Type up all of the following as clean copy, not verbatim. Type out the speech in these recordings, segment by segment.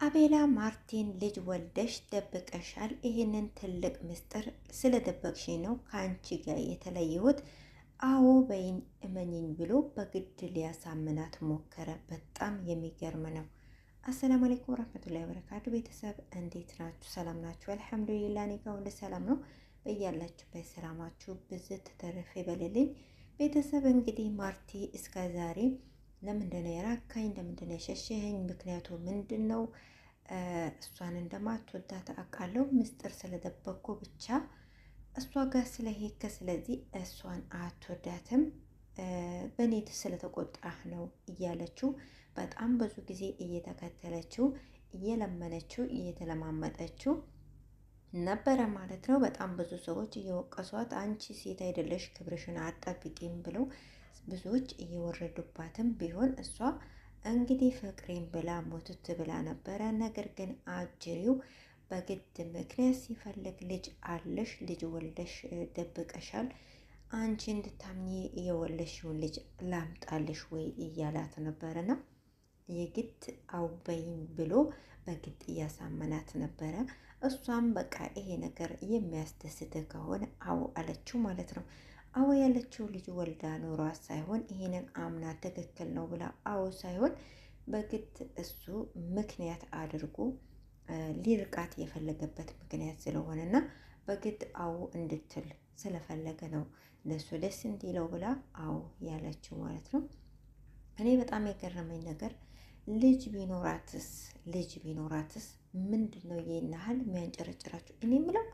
አቤላ ማርቲን ልጅ ወልደሽ ደብቀሻል። ይህንን ትልቅ ምስጢር ስለደበቅሽ ነው ከአንቺ ጋር የተለየሁት። አዎ በይኝ እመኝኝ ብሎ በግድ ሊያሳምናት ሞከረ። በጣም የሚገርም ነው። አሰላሙ አለይኩም ወራህመቱላሂ ወበረካቱ። ቤተሰብ እንዴት ናችሁ? ሰላም ናችሁ? አልሐምዱሊላህ እኔ ጋር ሁሉ ሰላም ነው። በያላችሁበት ሰላማችሁ ብዝት ተረፈ ይበልልኝ። ቤተሰብ እንግዲህ ማርቲ እስከ ዛሬ ለምንድነው የራካኝ? ለምንድነው የሸሸኸኝ? ምክንያቱ ምንድን ነው? እሷን እንደማትወዳት አውቃለሁ። ምስጢር ስለደበቅኩ ብቻ እሷ ጋር ስለሄድክ፣ ስለዚህ እሷን አትወዳትም፣ በእኔ ስለተቆጣህ ነው እያለችው በጣም ብዙ ጊዜ እየተከተለችው፣ እየለመነችው፣ እየተለማመጠችው ነበረ ማለት ነው። በጣም ብዙ ሰዎች እየወቀሷት አንቺ ሴት አይደለሽ ክብርሽን አጠብቂም ብለው ብዙዎች እየወረዱባትም ቢሆን እሷ እንግዲህ ፍቅሬን ብላ ሞትት ብላ ነበረ። ነገር ግን አጅሪው በግድ ምክንያት ሲፈልግ ልጅ አለሽ፣ ልጅ ወልደሽ ደብቀሻል፣ አንቺ እንድታምኚ የወለሽውን ልጅ ላምጣልሽ ወይ እያላት ነበረና የግድ አውበይኝ ብሎ በግድ እያሳመናት ነበረ። እሷም በቃ ይሄ ነገር የሚያስደስት ከሆነ አው አለችው ማለት ነው። አዎ ያለችው ልጅ ወልዳ ኖሯ ሳይሆን ይሄንን አምና ትክክል ነው ብላ አዎ ሳይሆን በግድ እሱ ምክንያት አድርጎ ሊርቃት የፈለገበት ምክንያት ስለሆነና በግድ አዎ እንድትል ስለፈለገ ነው ለሱ ደስ እንዲለው ብላ አዎ ያለችው ማለት ነው። እኔ በጣም የገረመኝ ነገር ልጅ ቢኖራትስ ምንድን ነው ይህን ያህል የሚያንጨረጭራችሁ? እኔ የምለው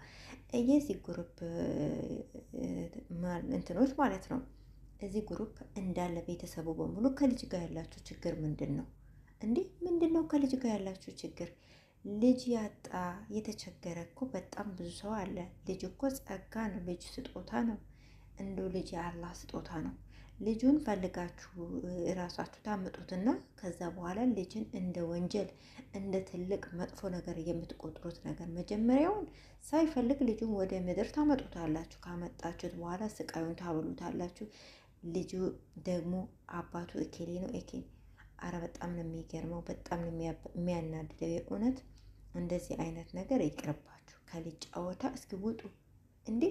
የዚህ ግሩፕ እንትኖች ማለት ነው። እዚህ ግሩፕ እንዳለ ቤተሰቡ በሙሉ ከልጅ ጋር ያላችሁ ችግር ምንድን ነው እንዴ? ምንድን ነው ከልጅ ጋር ያላችሁ ችግር? ልጅ ያጣ የተቸገረ እኮ በጣም ብዙ ሰው አለ። ልጅ እኮ ጸጋ ነው። ልጅ ስጦታ ነው። እንዶ ልጅ የአላህ ስጦታ ነው። ልጁን ፈልጋችሁ እራሳችሁ ታምጡትና ከዛ በኋላ ልጅን እንደ ወንጀል እንደ ትልቅ መጥፎ ነገር የምትቆጥሩት ነገር መጀመሪያውን ሳይፈልግ ልጁን ወደ ምድር ታመጡታላችሁ። ካመጣችሁት በኋላ ስቃዩን ታበሉታላችሁ። ልጁ ደግሞ አባቱ እኬሌ ነው እኬሌ። አረ በጣም ነው የሚገርመው፣ በጣም ነው የሚያናድደው። የእውነት እንደዚህ አይነት ነገር ይቅርባችሁ። ከልጅ ጨዋታ እስኪ ውጡ እንዴ!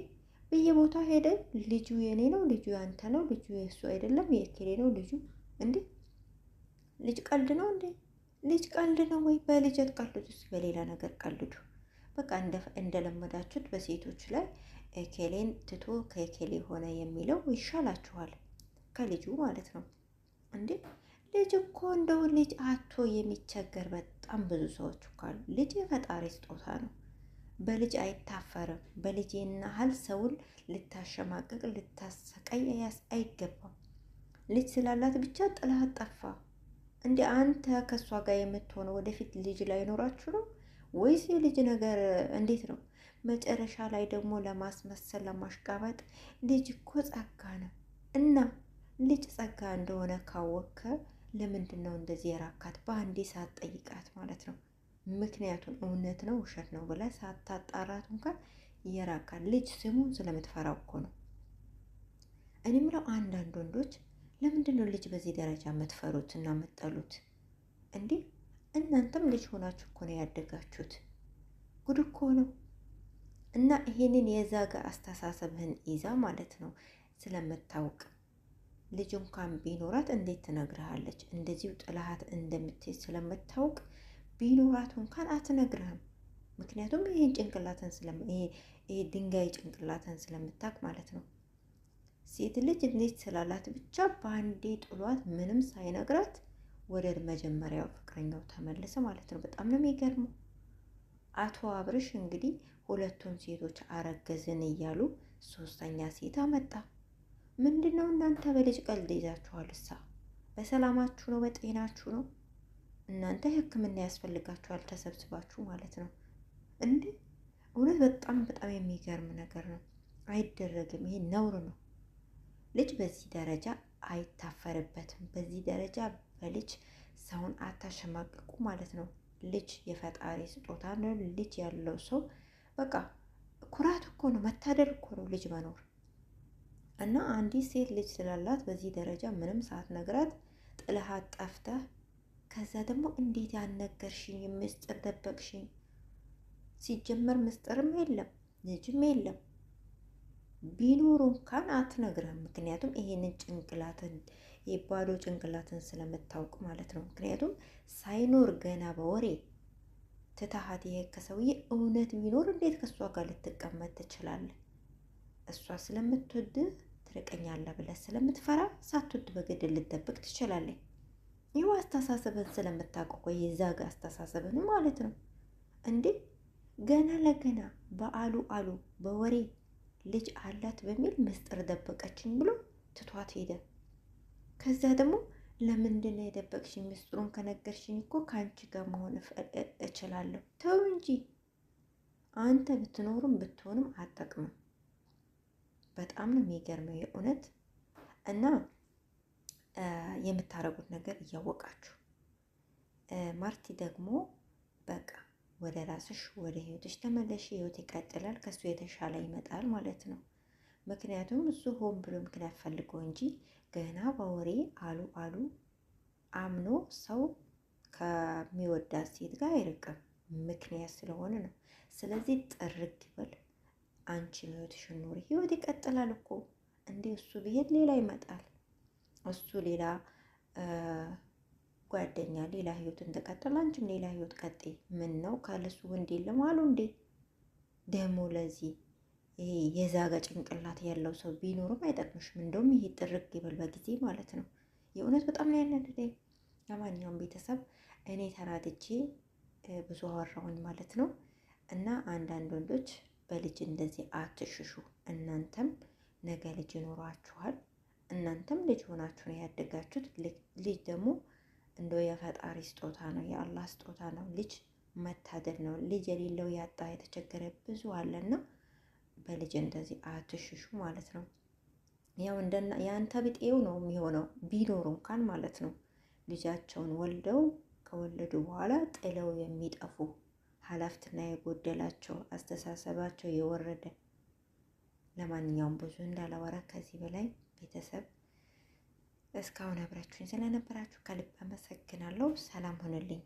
በየቦታው ሄደ ልጁ የኔ ነው፣ ልጁ ያንተ ነው፣ ልጁ የእሱ አይደለም የእኬሌ ነው ልጁ። እንዴ ልጅ ቀልድ ነው እንዴ? ልጅ ቀልድ ነው ወይ? በልጅ አትቀልዱ፣ በሌላ ነገር ቀልዱ። በቃ እንደለመዳችሁት በሴቶች ላይ እኬሌን ትቶ ከእኬሌ ሆነ የሚለው ይሻላችኋል፣ ከልጁ ማለት ነው። እንዴ ልጅ እኮ እንደው ልጅ አቶ የሚቸገር በጣም ብዙ ሰዎች እኮ አሉ። ልጅ የፈጣሪ ስጦታ ነው። በልጅ አይታፈርም። በልጅ ያህል ሰውን ልታሸማቀቅ ልታሰቃይ አይገባም። ልጅ ስላላት ብቻ ጥላት ጠፋ እንዴ? አንተ ከእሷ ጋር የምትሆነው ወደፊት ልጅ ላይ ኖራችሁ ነው ወይስ የልጅ ነገር እንዴት ነው? መጨረሻ ላይ ደግሞ ለማስመሰል ለማሽቃበጥ ልጅ እኮ ጸጋ ነው። እና ልጅ ጸጋ እንደሆነ ካወከ ለምንድን ነው እንደዚህ የራካት? በአንዴ ሳትጠይቃት ማለት ነው። ምክንያቱም እውነት ነው ውሸት ነው ብለህ ሳታጣራት እንኳን የራካት ልጅ ስሙን ስለምትፈራው እኮ ነው። እኔ ምለው አንዳንድ ወንዶች ለምንድን ነው ልጅ በዚህ ደረጃ የምትፈሩት እና የምትጠሉት? እንዲህ እናንተም ልጅ ሆናችሁ እኮ ነው ያደጋችሁት። ጉድ እኮ ነው። እና ይሄንን የዛጋ አስተሳሰብህን ይዛ ማለት ነው ስለምታውቅ ልጅ እንኳን ቢኖራት እንዴት ትነግርሃለች? እንደዚሁ ጥላሃት እንደምትሄድ ስለምታውቅ ቢኖራት እንኳን አትነግርህም። ምክንያቱም ይሄን ጭንቅላትን ይሄ ድንጋይ ጭንቅላትን ስለምታውቅ ማለት ነው። ሴት ልጅ እንዴት ስላላት ብቻ በአንዴ ጥሏት ምንም ሳይነግራት ወደ መጀመሪያው ፍቅረኛው ተመለሰ ማለት ነው። በጣም ነው የሚገርመው። አቶ አብርሽ እንግዲህ ሁለቱም ሴቶች አረገዝን እያሉ ሶስተኛ ሴት አመጣ። ምንድን ነው እናንተ በልጅ ቀልድ ይዛችኋል? እሳ በሰላማችሁ ነው? በጤናችሁ ነው? እናንተ ሕክምና ያስፈልጋችኋል ተሰብስባችሁ ማለት ነው እንዴ! እውነት በጣም በጣም የሚገርም ነገር ነው። አይደረግም። ይሄ ነውር ነው። ልጅ በዚህ ደረጃ አይታፈርበትም። በዚህ ደረጃ በልጅ ሰውን አታሸማቅቁ ማለት ነው። ልጅ የፈጣሪ ስጦታ ነው። ልጅ ያለው ሰው በቃ ኩራት እኮ ነው፣ መታደል እኮ ነው ልጅ መኖር። እና አንዲት ሴት ልጅ ስላላት በዚህ ደረጃ ምንም ሳትነግራት ጥለሃት ጠፍተህ ከዛ ደግሞ እንዴት ያልነገርሽኝ? ምስጢር ደበቅሽኝ? ሲጀመር ምስጢርም የለም ልጅም የለም። ቢኖሩ እንኳን አትነግረም። ምክንያቱም ይሄንን ጭንቅላትን የባዶ ጭንቅላትን ስለምታውቅ ማለት ነው። ምክንያቱም ሳይኖር ገና በወሬ ትታሃት ይሄ ከሰውዬ እውነት ቢኖር እንዴት ከእሷ ጋር ልትቀመጥ ትችላለህ? እሷ ስለምትወድ ትርቀኛለህ ብለህ ስለምትፈራ ሳትወድ በግድ ልትደብቅ ትችላለህ። ይኸው አስተሳሰብን ስለምታውቀው ቆይ የዛ ጋር አስተሳሰብን ማለት ነው እንዴ። ገና ለገና በአሉ አሉ በወሬ ልጅ አላት በሚል ምስጢር ደበቀችኝ ብሎ ትቷት ሄደ። ከዛ ደግሞ ለምንድን ነው የደበቅሽኝ? ምስጢሩን ከነገርሽኝ እኮ ከአንቺ ጋር መሆን እችላለሁ። ተው እንጂ አንተ ብትኖርም ብትሆንም አጠቅምም። በጣም ነው የሚገርመው የእውነት። እና የምታረጉት ነገር እያወቃችሁ ማርቲ ደግሞ በቃ ወደ ራስሽ ወደ ህይወትሽ ተመለሽ። ህይወት ይቀጥላል፣ ከሱ የተሻለ ይመጣል ማለት ነው። ምክንያቱም እሱ ሆን ብሎ ምክንያት ፈልጎ እንጂ ገና በወሬ አሉ አሉ አምኖ ሰው ከሚወዳት ሴት ጋር አይርቅም፣ ምክንያት ስለሆነ ነው። ስለዚህ ጥርግ ይበል፣ አንቺ ህይወትሽን ኑሪ። ህይወት ይቀጥላል እኮ እንዲህ እሱ ብሄድ ሌላ ይመጣል። እሱ ሌላ ጓደኛ ሌላ ህይወት እንደቀጠለ አንቺም ሌላ ህይወት ቀጤ። ምን ነው ካለሱ ወንድ የለም አሉ እንዴ? ደግሞ ለዚህ ይሄ የዛገ ጭንቅላት ያለው ሰው ቢኖርም አይጠቅምሽም። እንደውም ይሄ ጥርግ ይበል በጊዜ ማለት ነው። የእውነት በጣም ነው ያናደደኝ። ለማንኛውም ቤተሰብ እኔ ተናድጄ ብዙ አወራሁኝ ማለት ነው። እና አንዳንድ ወንዶች በልጅ እንደዚህ አትሽሹ። እናንተም ነገ ልጅ ይኖራችኋል። እናንተም ልጅ ሆናችሁ ነው ያደጋችሁት። ልጅ ደግሞ እንደው የፈጣሪ ስጦታ ነው፣ የአላህ ስጦታ ነው። ልጅ መታደል ነው። ልጅ የሌለው ያጣ የተቸገረ ብዙ አለና በልጅ እንደዚህ አትሽሹ ማለት ነው። ያው እንደና የአንተ ብጤው ነው የሚሆነው ቢኖሩ እንኳን ማለት ነው። ልጃቸውን ወልደው ከወለዱ በኋላ ጥለው የሚጠፉ ኃላፊነት የጎደላቸው አስተሳሰባቸው የወረደ። ለማንኛውም ብዙ እንዳላወራ ከዚህ በላይ ቤተሰብ እስካሁን አብራችሁኝ ስለነበራችሁ ከልብ አመሰግናለሁ። ሰላም ሆነልኝ።